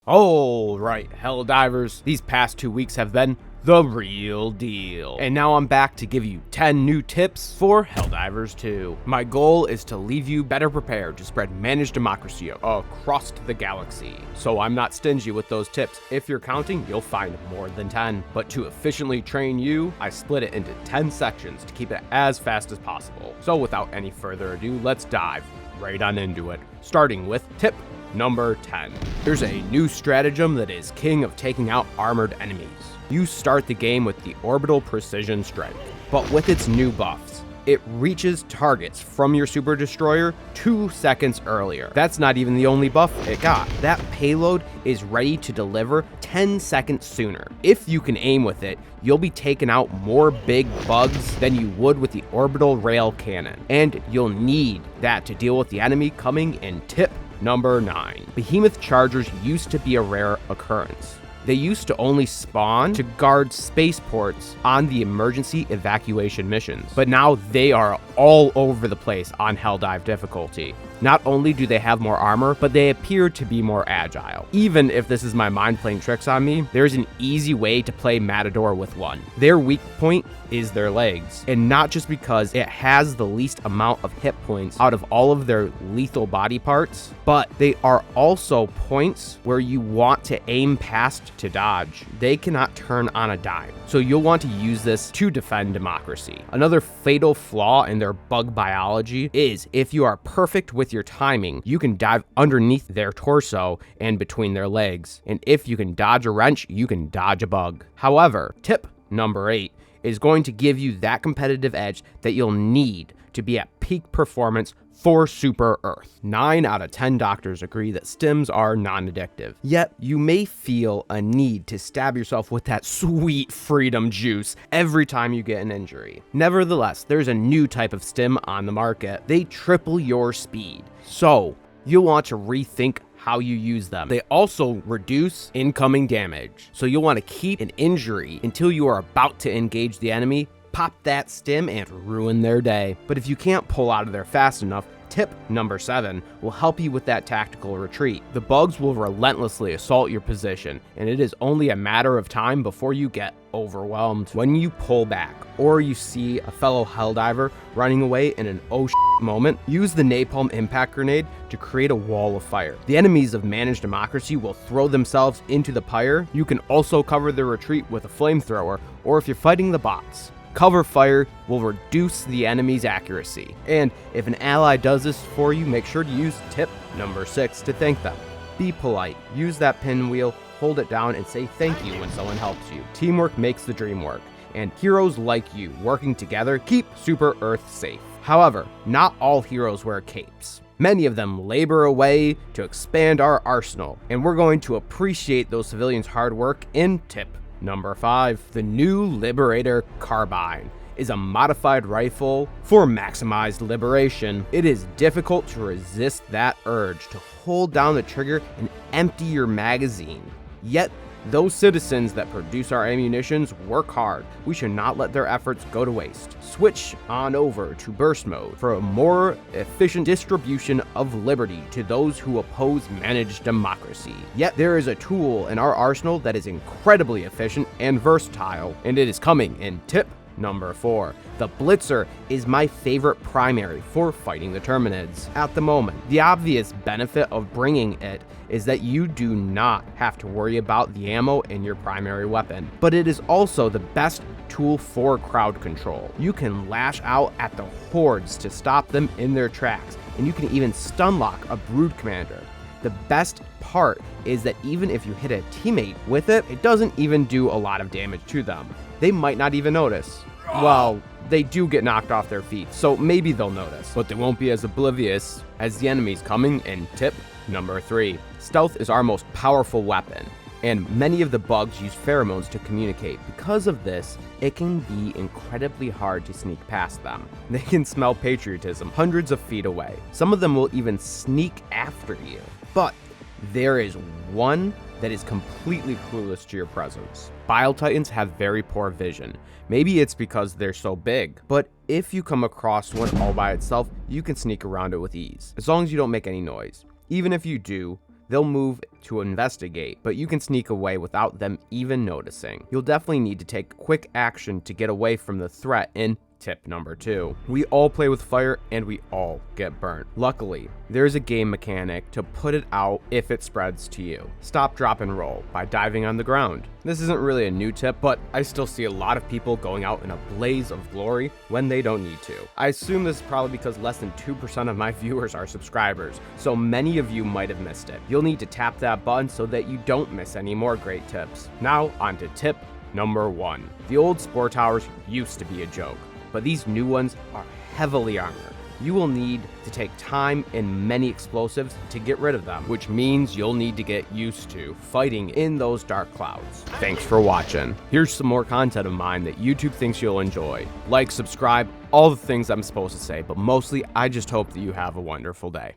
Alright, Helldivers, these past 2 weeks have been the real deal. And now I'm back to give you 10 new tips for Helldivers 2. My goal is to leave you better prepared to spread managed democracy across the galaxy. So I'm not stingy with those tips. If you're counting, you'll find more than 10. But to efficiently train you, I split it into 10 sections to keep it as fast as possible. So without any further ado, let's dive right on into it. Starting with tip number 10. There's a new stratagem that is king of taking out armored enemies. You start the game with the Orbital Precision Strike, but with its new buffs, it reaches targets from your Super Destroyer 2 seconds earlier. That's not even the only buff it got. That payload is ready to deliver 10 seconds sooner. If you can aim with it, you'll be taking out more big bugs than you would with the Orbital Rail Cannon, and you'll need that to deal with the enemy coming in tip number 9. Behemoth Chargers used to be a rare occurrence. They used to only spawn to guard spaceports on the emergency evacuation missions, but now they are all over the place on Helldive difficulty. Not only do they have more armor, but they appear to be more agile. Even if this is my mind playing tricks on me, there's an easy way to play Matador with one. Their weak point is their legs, and not just because it has the least amount of hit points out of all of their lethal body parts, but they are also points where you want to aim past to dodge. They cannot turn on a dime, so you'll want to use this to defend democracy. Another fatal flaw in their bug biology is if you are perfect with your timing, you can dive underneath their torso and between their legs, and if you can dodge a wrench, you can dodge a bug. However, tip number 8 is going to give you that competitive edge that you'll need to be at peak performance for Super Earth. 9 out of 10 doctors agree that stims are non-addictive. Yet, you may feel a need to stab yourself with that sweet freedom juice every time you get an injury. Nevertheless, there's a new type of stim on the market. They triple your speed. So, you'll want to rethink how you use them. They also reduce incoming damage. So you'll want to keep an injury until you are about to engage the enemy, pop that stim, and ruin their day. But if you can't pull out of there fast enough, tip number 7 will help you with that tactical retreat. The bugs will relentlessly assault your position, and it is only a matter of time before you get overwhelmed. When you pull back, or you see a fellow Helldiver running away in an oh shit moment, use the Napalm Impact Grenade to create a wall of fire. The enemies of managed democracy will throw themselves into the pyre. You can also cover the retreat with a flamethrower, or if you're fighting the bots, cover fire will reduce the enemy's accuracy. And if an ally does this for you, make sure to use tip number 6 to thank them. Be polite, use that pinwheel, hold it down, and say thank you when someone helps you. Teamwork makes the dream work, and heroes like you working together keep Super Earth safe. However, not all heroes wear capes. Many of them labor away to expand our arsenal, and we're going to appreciate those civilians' hard work in tip number 5. The new Liberator Carbine is a modified rifle for maximized liberation. It is difficult to resist that urge to hold down the trigger and empty your magazine. Yet, those citizens that produce our ammunitions work hard. We should not let their efforts go to waste. Switch on over to burst mode for a more efficient distribution of liberty to those who oppose managed democracy. Yet there is a tool in our arsenal that is incredibly efficient and versatile, and it is coming in tip number 4. The Blitzer is my favorite primary for fighting the Terminids at the moment. The obvious benefit of bringing it is that you do not have to worry about the ammo in your primary weapon, but it is also the best tool for crowd control. You can lash out at the hordes to stop them in their tracks, and you can even stun lock a brood commander. The best part is that even if you hit a teammate with it, it doesn't even do a lot of damage to them. They might not even notice. Well, they do get knocked off their feet, so maybe they'll notice, but they won't be as oblivious as the enemies coming in tip number 3. Stealth is our most powerful weapon, and many of the bugs use pheromones to communicate. Because of this, it can be incredibly hard to sneak past them. They can smell patriotism hundreds of feet away. Some of them will even sneak after you. But there is one that is completely clueless to your presence. Bile Titans have very poor vision. Maybe it's because they're so big, but if you come across one all by itself, you can sneak around it with ease, as long as you don't make any noise. Even if you do, they'll move to investigate, but you can sneak away without them even noticing. You'll definitely need to take quick action to get away from the threat in tip number 2. We all play with fire and we all get burnt. Luckily, there's a game mechanic to put it out if it spreads to you. Stop, drop, and roll by diving on the ground. This isn't really a new tip, but I still see a lot of people going out in a blaze of glory when they don't need to. I assume this is probably because less than 2% of my viewers are subscribers, so many of you might have missed it. You'll need to tap that button so that you don't miss any more great tips. Now, on to tip number 1. The old spore towers used to be a joke, but these new ones are heavily armored. You will need to take time and many explosives to get rid of them, which means you'll need to get used to fighting in those dark clouds. Thanks for watching. Here's some more content of mine that YouTube thinks you'll enjoy. Like, subscribe, all the things I'm supposed to say, but mostly I just hope that you have a wonderful day.